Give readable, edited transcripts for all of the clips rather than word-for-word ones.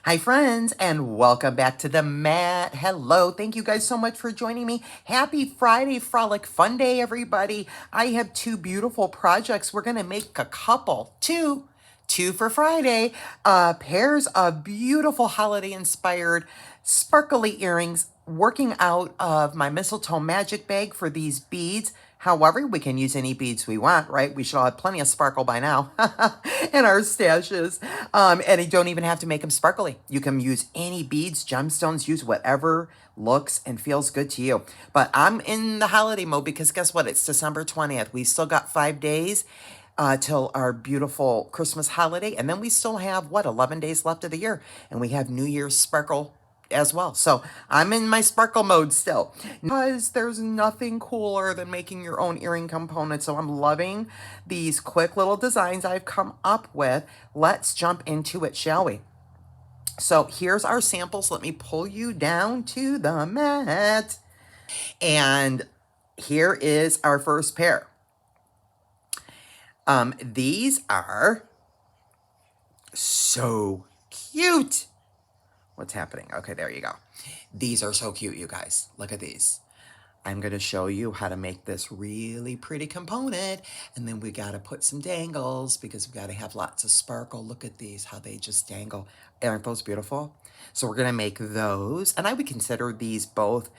Hi, friends, and welcome back to the mat. Hello. Thank you guys so much for joining me. Happy Friday, Frolic Fun Day, everybody. I have two beautiful projects. We're going to make a couple, two for Friday, pairs of beautiful holiday inspired sparkly earrings working out of my Mistletoe Magic Bag for these beads. However, we can use any beads we want, right? We should all have plenty of sparkle by now in our stashes. And you don't even have to make them sparkly. You can use any beads, gemstones, use whatever looks and feels good to you. But I'm in the holiday mode because guess what? It's December 20th. We still got 5 days till our beautiful Christmas holiday. And then we still have, 11 days left of the year. And we have New Year's sparkle as well. So I'm in my sparkle mode still because there's nothing cooler than making your own earring components. So I'm loving these quick little designs I've come up with. Let's jump into it, shall we? So here's our samples. Let me pull you down to the mat. And here is our first pair. These are so cute. What's happening? Okay, there you go. These are so cute, you guys. Look at these. I'm going to show you how to make this really pretty component. And then we got to put some dangles because we got to have lots of sparkle. Look at these, how they just dangle. Aren't those beautiful? So we're going to make those. And I would consider these both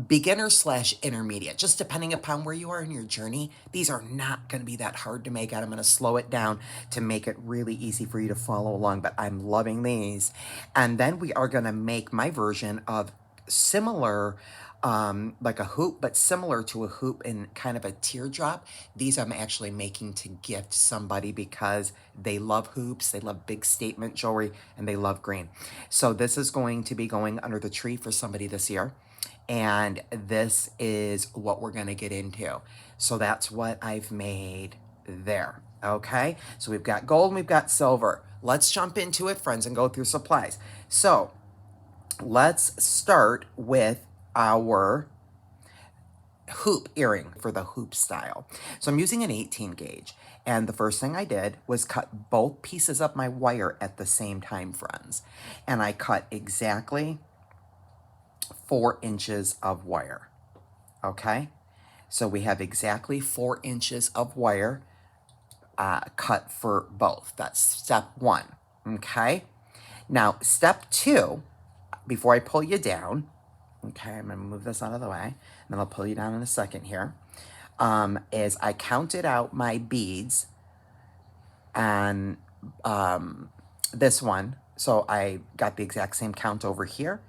beginner slash intermediate, just depending upon where you are in your journey. These are not going to be that hard to make, and I'm going to slow it down to make it really easy for you to follow along, but I'm loving these. And then we are going to make my version of similar, like a hoop, but similar to a hoop in kind of a teardrop. These I'm actually making to gift somebody because they love hoops, they love big statement jewelry, and they love green. So this is going to be going under the tree for somebody this year. And this is what we're going to get into. So that's what I've made there. Okay, so we've got gold and we've got silver. Let's jump into it, friends, and go through supplies. So let's start with our hoop earring for the hoop style. So I'm using an 18 gauge. And the first thing I did was cut both pieces of my wire at the same time, friends. And I cut exactly 4 inches of wire. Okay, so we have exactly 4 inches of wire cut for both. That's step one. Okay, now step two, before I pull you down, okay, I'm going to move this out of the way, and then I'll pull you down in a second here, is I counted out my beads on this one. So I got the exact same count over here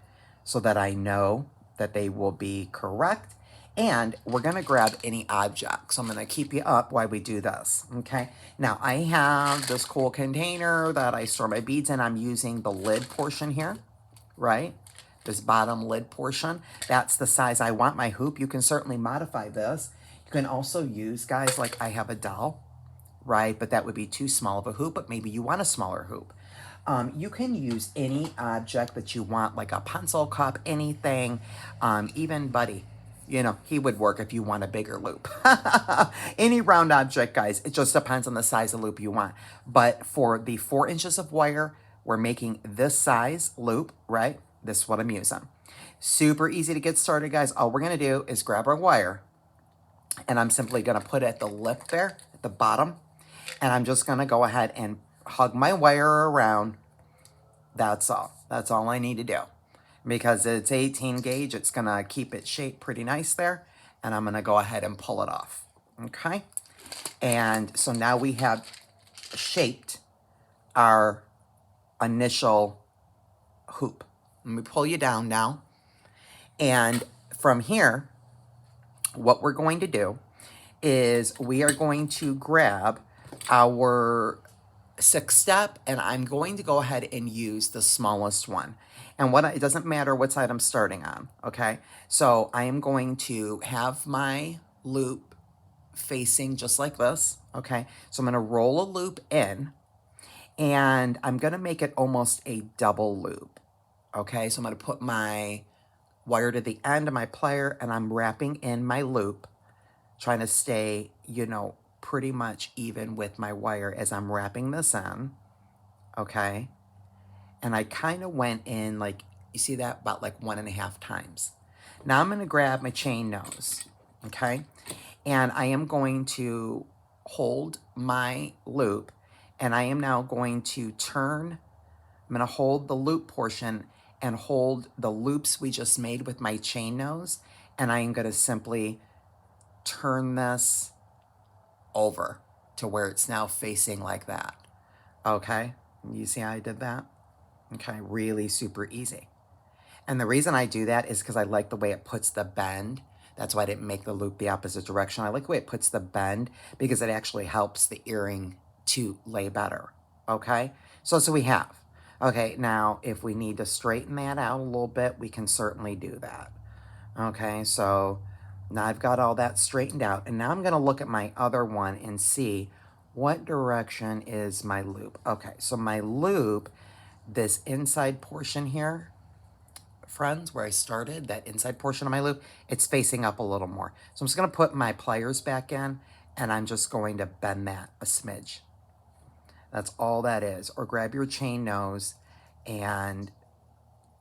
so that I know that they will be correct. And we're going to grab any object. So I'm going to keep you up while we do this. Okay. Now I have this cool container that I store my beads in. I'm using the lid portion here, right? This bottom lid portion. That's the size I want my hoop. You can certainly modify this. You can also use, guys, like I have a doll, right? But that would be too small of a hoop, but maybe you want a smaller hoop. You can use any object that you want, like a pencil cup, anything, even Buddy. You know, he would work if you want a bigger loop. Any round object, guys. It just depends on the size of loop you want. But for the 4 inches of wire, we're making this size loop, right? This is what I'm using. Super easy to get started, guys. All we're going to do is grab our wire, and I'm simply going to put it at the lip there, at the bottom. And I'm just going to go ahead and hug my wire around. That's all. That's all I need to do. Because it's 18 gauge, it's going to keep it shaped pretty nice there. And I'm going to go ahead and pull it off. Okay? And so now we have shaped our initial hoop. Let me pull you down now. And from here, what we're going to do is we are going to grab our 6th step, and I'm going to go ahead and use the smallest one. And it doesn't matter what side I'm starting on, okay? So I am going to have my loop facing just like this, okay? So I'm going to roll a loop in, and I'm going to make it almost a double loop, okay? So I'm going to put my wire to the end of my plier, and I'm wrapping in my loop, trying to stay, pretty much even with my wire as I'm wrapping this in, okay? And I kind of went in like, you see that? About like 1.5 times. Now I'm going to grab my chain nose, okay? And I am going to hold my loop, and I am now going to turn. I'm going to hold the loop portion and hold the loops we just made with my chain nose, and I am going to simply turn this over to where it's now facing like that. Okay? You see how I did that? Okay, really super easy. And the reason I do that is because I like the way it puts the bend. That's why I didn't make the loop the opposite direction. I like the way it puts the bend because it actually helps the earring to lay better. Okay? So we have. Okay, now if we need to straighten that out a little bit, we can certainly do that. Okay, so now I've got all that straightened out. And now I'm going to look at my other one and see what direction is my loop. Okay, so my loop, this inside portion here, friends, where I started, that inside portion of my loop, it's facing up a little more. So I'm just going to put my pliers back in, and I'm just going to bend that a smidge. That's all that is. Or grab your chain nose and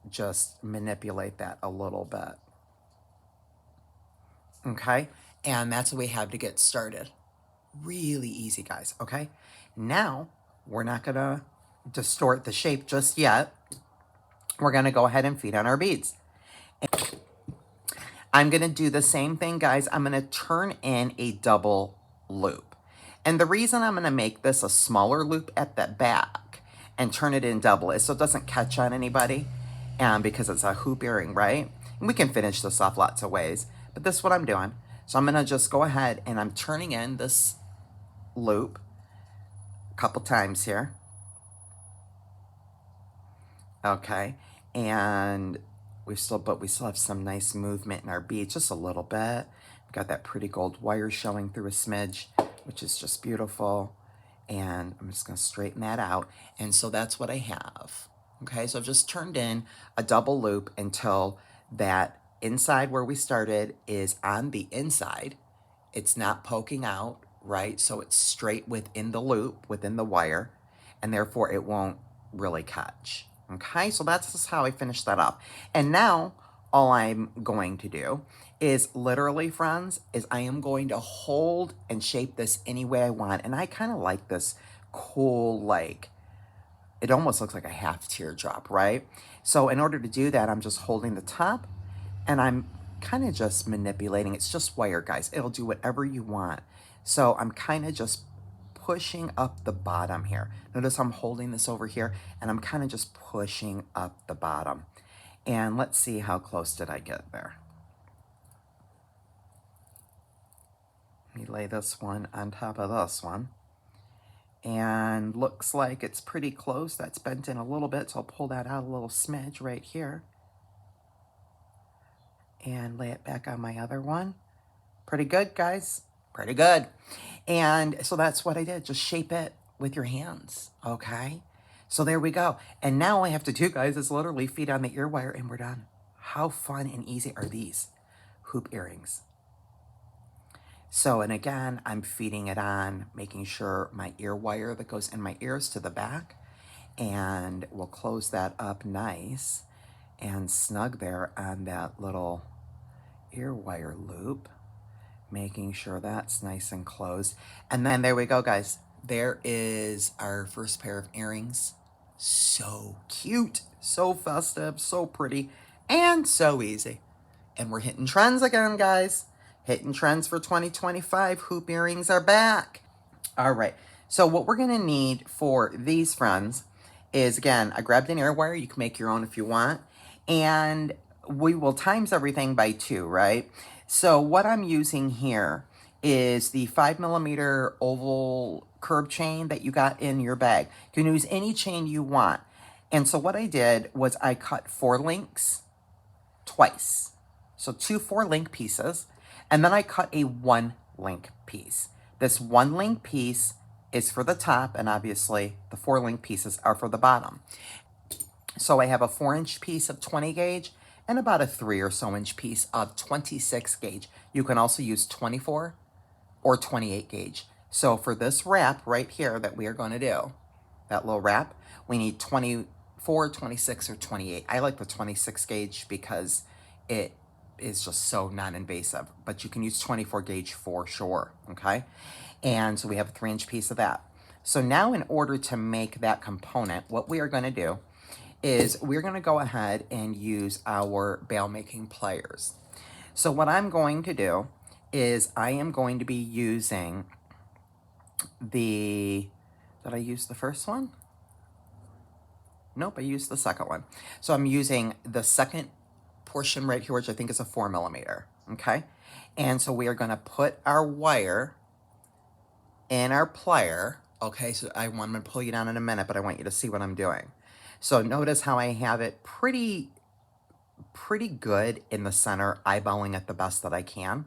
just manipulate that a little bit. Okay? And that's what we have to get started. Really easy, guys. Okay? Now, we're not going to distort the shape just yet. We're going to go ahead and feed on our beads. I'm going to do the same thing, guys. I'm going to turn in a double loop. And the reason I'm going to make this a smaller loop at the back and turn it in double is so it doesn't catch on anybody, because it's a hoop earring, right? And we can finish this off lots of ways, but this is what I'm doing. So I'm going to just go ahead and I'm turning in this loop a couple times here. Okay, and we still have some nice movement in our beads, just a little bit. We've got that pretty gold wire showing through a smidge, which is just beautiful. And I'm just going to straighten that out. And so that's what I have. Okay, so I've just turned in a double loop until that inside where we started is on the inside. It's not poking out, right? So it's straight within the loop, within the wire, and therefore it won't really catch. Okay, so that's just how I finished that up. And now all I'm going to do is literally, friends, is I am going to hold and shape this any way I want. And I kind of like this cool, like, it almost looks like a half teardrop, right? So in order to do that, I'm just holding the top and I'm kind of just manipulating. It's just wire, guys. It'll do whatever you want. So I'm kind of just pushing up the bottom here. Notice I'm holding this over here and I'm kind of just pushing up the bottom. And let's see how close did I get there. Let me lay this one on top of this one. And looks like it's pretty close. That's bent in a little bit, so I'll pull that out a little smidge right here. And lay it back on my other one. Pretty good, guys. Pretty good. And so that's what I did. Just shape it with your hands, okay? So there we go. And now all I have to do, guys, is literally feed on the ear wire and we're done. How fun and easy are these hoop earrings? So, and again, I'm feeding it on, making sure my ear wire that goes in my ears to the back. And we'll close that up nice and snug there on that little ear wire loop, making sure that's nice and closed. And then there we go, guys. There is our first pair of earrings. So cute, so festive, so pretty, and so easy. And we're hitting trends again, guys. Hitting trends for 2025. Hoop earrings are back. All right. So what we're going to need for these, friends, is, again, I grabbed an ear wire. You can make your own if you want. And we will times everything by 2, right? So what I'm using here is the 5mm oval curb chain that you got in your bag. You can use any chain you want. And so what I did was I cut 4 links twice. So 2 4-link pieces. And then I cut a 1-link piece. This 1-link piece is for the top, and obviously the 4-link pieces are for the bottom. So I have a 4-inch piece of 20 gauge and about a 3 or so inch piece of 26 gauge. You can also use 24 or 28 gauge. So for this wrap right here that we are going to do, that little wrap, we need 20 24, 26, or 28. I like the 26 gauge because it is just so non-invasive, but you can use 24 gauge for sure, okay? And so we have a 3-inch piece of that. So now in order to make that component, what we are gonna do is we're gonna go ahead and use our bail making pliers. So what I'm going to do is I am going to be using did I use the first one? Nope, I used the second one. So I'm using the second portion right here, which I think is a 4mm, okay? And so we are gonna put our wire in our plier, okay? So I'm gonna pull you down in a minute, but I want you to see what I'm doing. So notice how I have it pretty good in the center, eyeballing it the best that I can,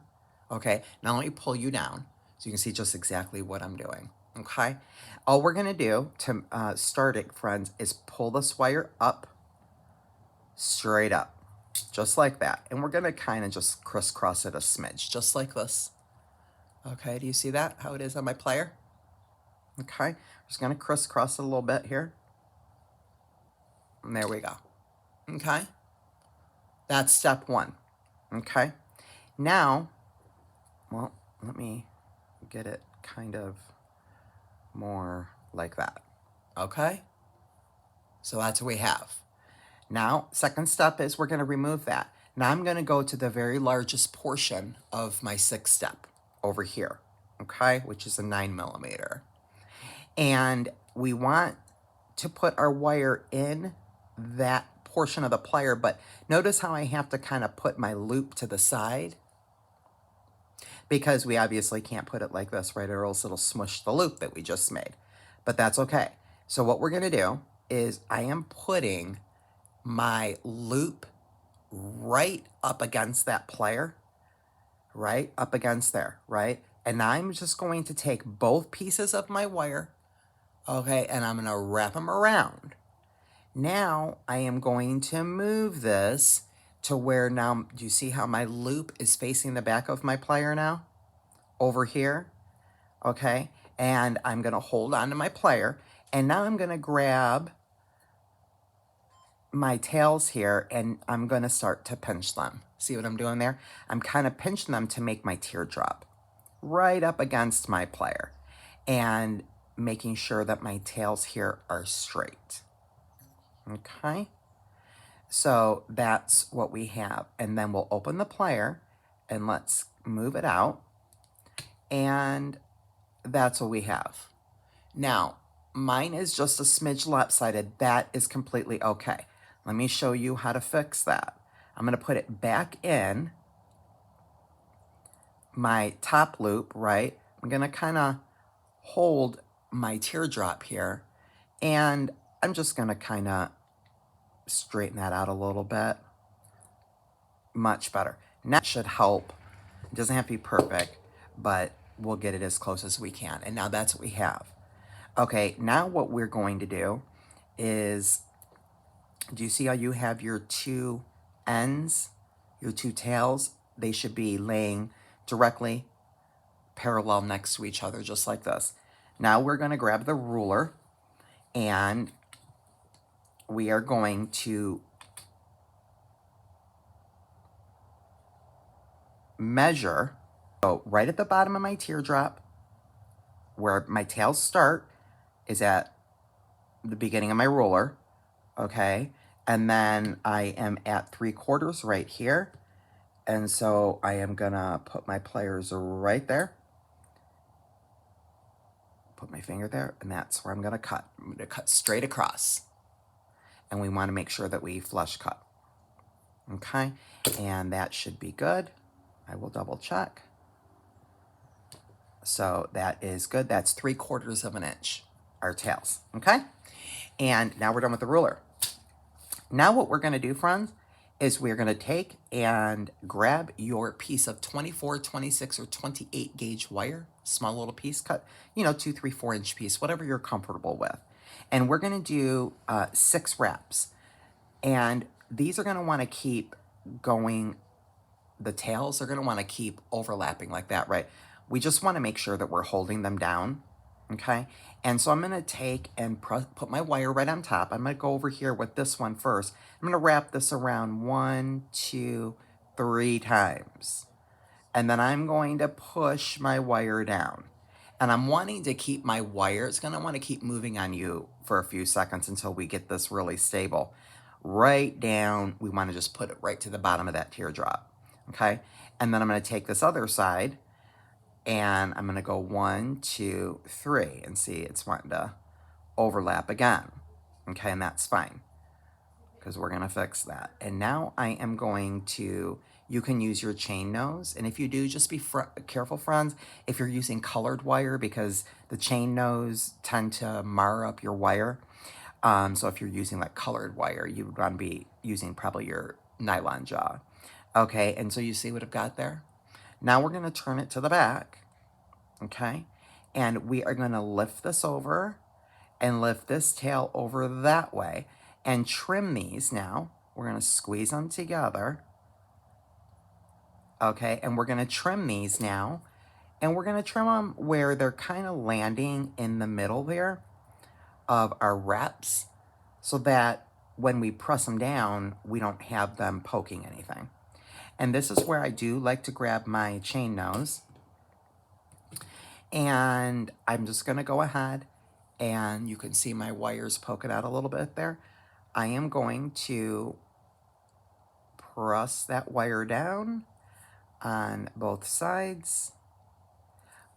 okay? Now let me pull you down so you can see just exactly what I'm doing, okay? All we're gonna do to start it, friends, is pull this wire up, straight up, just like that. And we're gonna kind of just crisscross it a smidge, just like this. Okay, do you see that, how it is on my plier? Okay, just gonna crisscross it a little bit here. And there we go, okay? That's step one, okay? Now, well, let me get it kind of more like that, okay? So that's what we have. Now, second step is we're gonna remove that. Now I'm gonna go to the very largest portion of my 6th step over here, okay? Which is a 9mm. And we want to put our wire in that portion of the plier, but notice how I have to kind of put my loop to the side, because we obviously can't put it like this, right? Or else it'll smush the loop that we just made. But that's okay. So what we're gonna do is I am putting my loop right up against that plier, right? Up against there, right? And I'm just going to take both pieces of my wire, okay, and I'm gonna wrap them around. Now I am going to move this to where now, do you see how my loop is facing the back of my plier now? Over here, okay? And I'm gonna hold on to my plier, and now I'm gonna grab my tails here and I'm gonna start to pinch them. See what I'm doing there? I'm kind of pinching them to make my teardrop right up against my plier and making sure that my tails here are straight. Okay, so that's what we have. And then we'll open the plier and let's move it out. And that's what we have. Now, mine is just a smidge lopsided. That is completely okay. Let me show you how to fix that. I'm gonna put it back in my top loop, right? I'm gonna kind of hold my teardrop here, and I'm just gonna kind of straighten that out a little bit. Much better. Now that should help. It doesn't have to be perfect, but we'll get it as close as we can. And now that's what we have. Okay, now what we're going to do is, do you see how you have your two ends, your two tails? They should be laying directly parallel next to each other, just like this. Now we're going to grab the ruler and we are going to measure. So right at the bottom of my teardrop, where my tails start, is at the beginning of my ruler, okay? And then I am at 3/4 right here. And so I am gonna put my pliers right there. Put my finger there, and that's where I'm gonna cut. I'm gonna cut straight across. And we wanna make sure that we flush cut. Okay, and that should be good. I will double check. So that is good. That's 3/4 of an inch, our tails, okay? And now we're done with the ruler. Now what we're gonna do, friends, is we're gonna take and grab your piece of 24, 26, or 28 gauge wire, small little piece, cut, 2, 3, 4-inch piece, whatever you're comfortable with. And we're gonna do 6 wraps. And these are gonna wanna keep going, the tails are gonna wanna keep overlapping like that, right? We just wanna make sure that we're holding them down Okay, and so I'm going to take and put my wire right on top. I'm going to go over here with this one first. I'm going to wrap this around 1, 2, 3 times. And then I'm going to push my wire down. And I'm wanting to keep my wire, it's going to want to keep moving on you for a few seconds until we get this really stable. Right down, we want to just put it right to the bottom of that teardrop. Okay, and then I'm going to take this other side and I'm going to go 1, 2, 3 and see it's wanting to overlap again. Okay, and that's fine because we're going to fix that. And now I am going to, you can use your chain nose. And if you do, just be careful, friends, if you're using colored wire, because the chain nose tend to mar up your wire. So if you're using like colored wire, you would want to be using probably your nylon jaw. Okay, and so you see what I've got there? Now we're going to turn it to the back. Okay, and we are going to lift this over and lift this tail over that way and trim these now. We're going to squeeze them together. Okay, and we're going to trim these now. And we're going to trim them where they're kind of landing in the middle there of our reps so that when we press them down, we don't have them poking anything. And this is where I do like to grab my chain nose. And I'm just going to go ahead, and you can see my wires poking out a little bit there. I am going to press that wire down on both sides.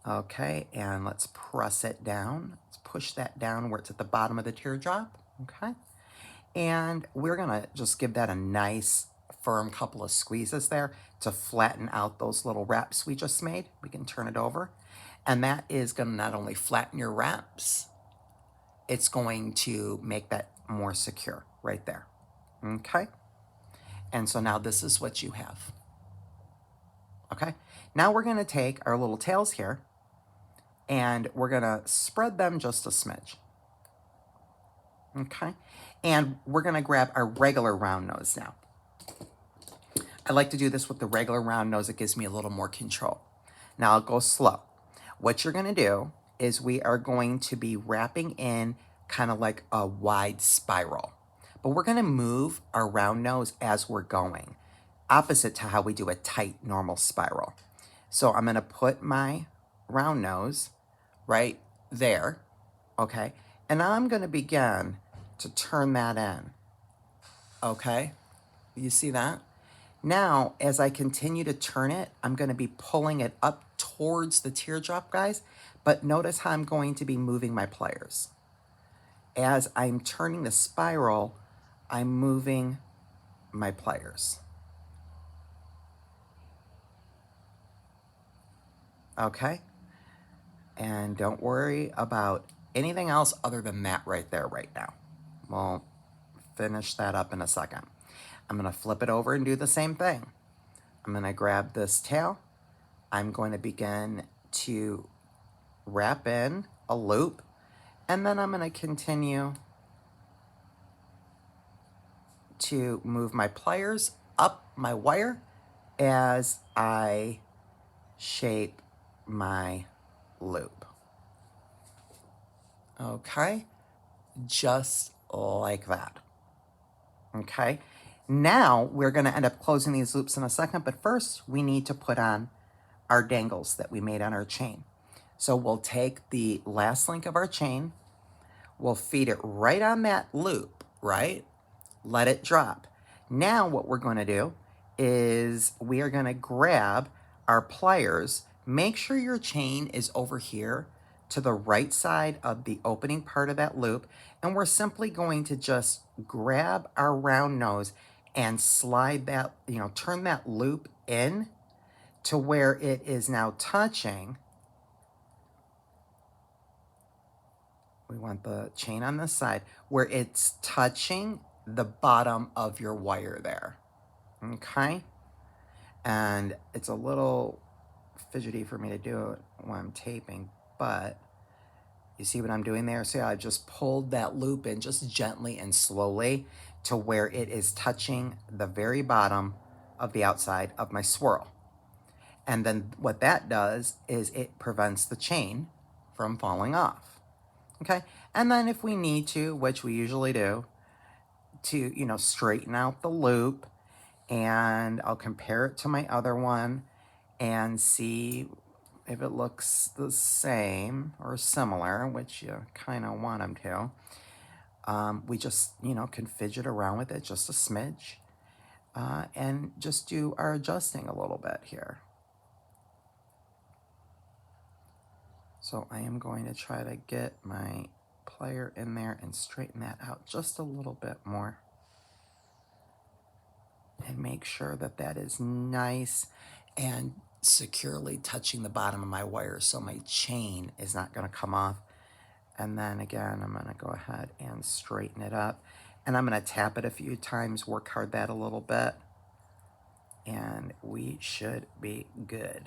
Okay, and let's press it down. Let's push that down where it's at the bottom of the teardrop. Okay, and we're gonna just give that a nice firm couple of squeezes there to flatten out those little wraps we just made. We can turn it over, and that is gonna not only flatten your wraps, it's going to make that more secure right there. Okay, and so now this is what you have. Okay, now we're gonna take our little tails here and we're gonna spread them just a smidge. Okay, and we're gonna grab our regular round nose now. I like to do this with the regular round nose. It gives me a little more control. Now I'll go slow. What you're gonna do is we are going to be wrapping in kind of like a wide spiral, but we're gonna move our round nose as we're going, opposite to how we do a tight normal spiral. So I'm gonna put my round nose right there, okay? And I'm gonna begin to turn that in, okay? You see that? Now, as I continue to turn it, I'm gonna be pulling it up towards the teardrop, guys, but notice how I'm going to be moving my pliers. As I'm turning the spiral, I'm moving my pliers. Okay? And don't worry about anything else other than that right there right now. We'll finish that up in a second. I'm going to flip it over and do the same thing. I'm going to grab this tail. I'm going to begin to wrap in a loop, and then I'm going to continue to move my pliers up my wire as I shape my loop. Okay, just like that. Okay, now we're going to end up closing these loops in a second, but first we need to put on our dangles that we made on our chain. So we'll take the last link of our chain, we'll feed it right on that loop, right? Let it drop. Now what we're going to do is we are going to grab our pliers. Make sure your chain is over here to the right side of the opening part of that loop, and we're simply going to just grab our round nose and slide that, turn that loop in to where it is now touching. We want the chain on this side where it's touching the bottom of your wire there. Okay? And it's a little fidgety for me to do it when I'm taping, but you see what I'm doing there? See, I just pulled that loop in just gently and slowly to where it is touching the very bottom of the outside of my swirl. And then what that does is it prevents the chain from falling off. Okay, and then if we need to, which we usually do, to, straighten out the loop, and I'll compare it to my other one and see if it looks the same or similar, which you kind of want them to. We just, can fidget around with it just a smidge, and just do our adjusting a little bit here. So I am going to try to get my plier in there and straighten that out just a little bit more. And make sure that that is nice and securely touching the bottom of my wire so my chain is not going to come off. And then again, I'm going to go ahead and straighten it up. And I'm going to tap it a few times, work hard that a little bit, and we should be good.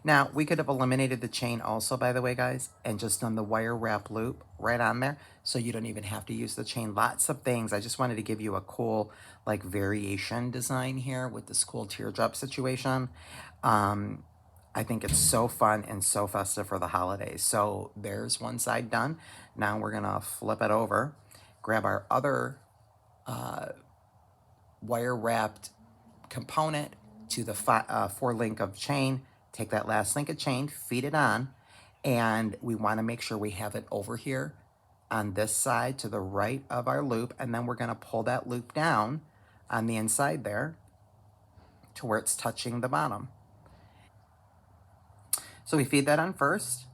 Now, we could have eliminated the chain also, by the way, guys, and just done the wire wrap loop right on there, so you don't even have to use the chain. Lots of things. I just wanted to give you a cool, like, variation design here with this cool teardrop situation. I think it's so fun and so festive for the holidays. So there's one side done. Now we're going to flip it over, grab our other wire wrapped component to the 4 link of chain, take that last link of chain, feed it on, and we want to make sure we have it over here on this side to the right of our loop, and then we're going to pull that loop down on the inside there to where it's touching the bottom. So we feed that on first,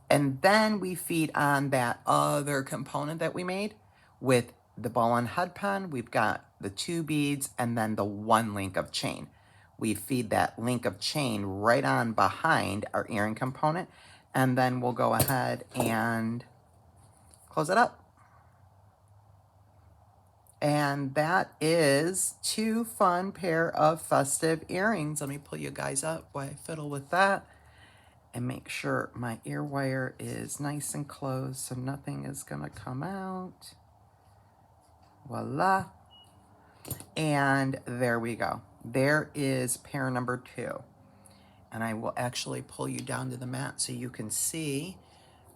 and then we feed on that other component that we made with the ball and head pen. We've got the 2 beads and then the 1 link of chain. We feed that link of chain right on behind our earring component, and then we'll go ahead and close it up. And that is 2 fun pair of festive earrings. Let me pull you guys up while I fiddle with that and make sure my ear wire is nice and closed so nothing is gonna come out. Voila. And there we go. There is pair number 2. And I will actually pull you down to the mat so you can see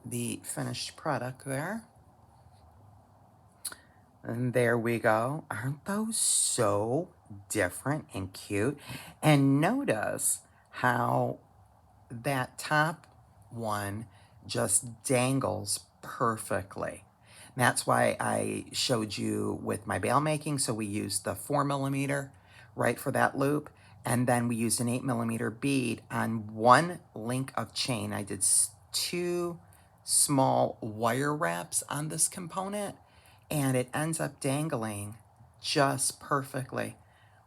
the finished product there. And there we go. Aren't those so different and cute? And notice how that top one just dangles perfectly. And that's why I showed you with my bail making. So we used the 4mm, right, for that loop. And then we used an 8mm bead on 1 link of chain. I did 2 small wire wraps on this component, and it ends up dangling just perfectly,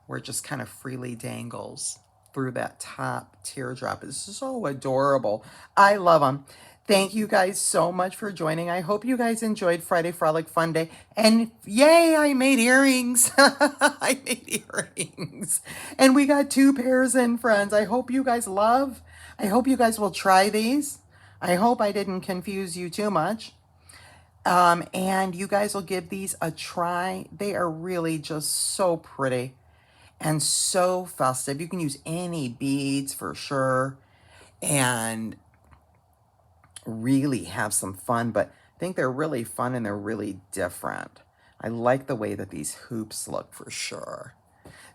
where it just kind of freely dangles through that top teardrop. It's so adorable. I love them. Thank you guys so much for joining. I hope you guys enjoyed Friday Frolic Fun Day. And yay, I made earrings. I made earrings. And we got 2 pairs in, friends. I hope you guys love. I hope you guys will try these. I hope I didn't confuse you too much. And you guys will give these a try. They are really just so pretty and so festive. You can use any beads for sure and really have some fun, but I think they're really fun and they're really different. I like the way that these hoops look for sure.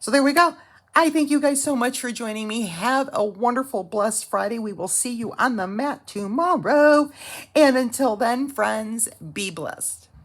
So there we go. I thank you guys so much for joining me. Have a wonderful, blessed Friday. We will see you on the mat tomorrow. And until then, friends, be blessed.